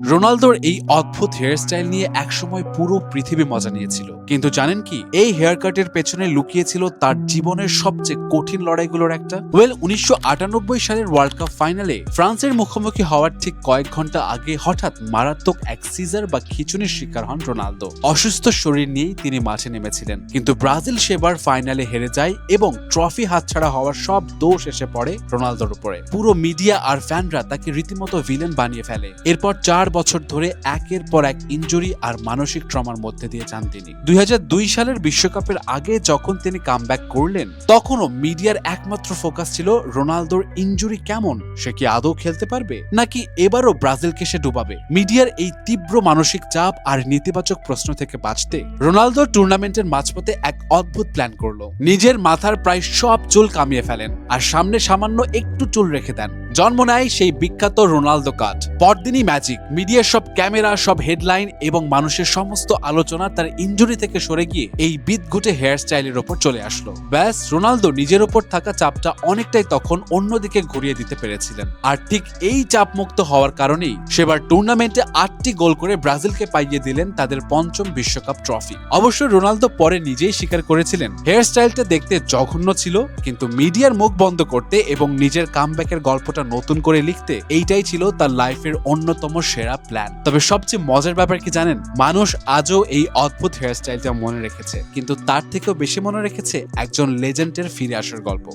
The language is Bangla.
রোনালদোর এই অদ্ভুত হেয়ারস্টাইল নিয়ে একসময় পুরো পৃথিবী মজা নিয়েছিল, কিন্তু জানেন কি, এই হেয়ার কাটের পেছনে লুকিয়েছিল তার জীবনের সবচেয়ে কঠিন লড়াইগুলোর একটা। 1998 সালের ওয়ার্ল্ড কাপ ফাইনালে ফ্রান্সের মুখোমুখি হওয়ার ঠিক কয়েক ঘন্টা আগে হঠাৎ মারাত্মক এক সিজার বা খিঁচুনির শিকার হন রোনালদো। অসুস্থ শরীর নিয়েই তিনি মাঠে নেমেছিলেন, কিন্তু ব্রাজিল সেবার ফাইনালে হেরে যায় এবং ট্রফি হাতছাড়া হওয়ার সব দোষ এসে পড়ে রোনালদোর উপরে। পুরো মিডিয়া আর ফ্যানরা তাকে রীতিমতো ভিলেন বানিয়ে ফেলে। এরপর 4 বছর ধরে একের পর এক ইনজুরি আর মানসিক ট্রমার মধ্যে দিয়ে যান তিনি। 2002 সালের বিশ্বকাপের আগে যখন তিনি কামব্যাক করলেন, তখনও মিডিয়ার একমাত্র ফোকাস ছিল রোনালদোর ইনজুরি কেমন, সে কি আদৌ খেলতে পারবে, নাকি এবারও ব্রাজিলকে সে ডুবাবে। মিডিয়ার এই তীব্র মানসিক চাপ আর নেতিবাচক প্রশ্ন থেকে বাঁচতে রোনালদো টুর্নামেন্টের মাঝপথে এক অদ্ভুত প্ল্যান করলো। নিজের মাথার প্রায় সব চুল কামিয়ে ফেলেন আর সামনে সামান্য একটু চুল রেখে দেন। জন্ম নেয় সেই বিখ্যাত রোনালদো কাট। পরদিনই ম্যাজিক, মিডিয়ার সব ক্যামেরা, সব হেডলাইন এবং মানুষের সমস্ত আলোচনা তার ইনজুরি থেকে সরে গিয়ে এই বিদঘুটে হেয়ার স্টাইলের ওপর চলে আসলো। ব্যাস, রোনালদো নিজের ওপর থাকা চাপটা অনেকটাই তখন অন্যদিকে ঘুরিয়ে দিতে পেরেছিলেন। আর ঠিক এই চাপ মুক্ত হওয়ার কারণেই সেবার টুর্নামেন্টে 8টি গোল করে ব্রাজিলকে পাইয়ে দিলেন তাদের 5ম বিশ্বকাপ ট্রফি। অবশ্য রোনালদো পরে নিজেই স্বীকার করেছিলেন হেয়ার স্টাইলটা দেখতে জঘন্য ছিল, কিন্তু মিডিয়ার মুখ বন্ধ করতে এবং নিজের কামব্যাকের গল্পটা নতুন করে লিখতে এইটাই ছিল তার লাইফের অন্যতম সেরা প্ল্যান। তবে সবচেয়ে মজার ব্যাপার কি জানেন, মানুষ আজও এই অদ্ভুত হেয়ার স্টাইলটা মনে রেখেছে, কিন্তু তার থেকেও বেশি মনে রেখেছে একজন লেজেন্ডের ফিরে আসার গল্প।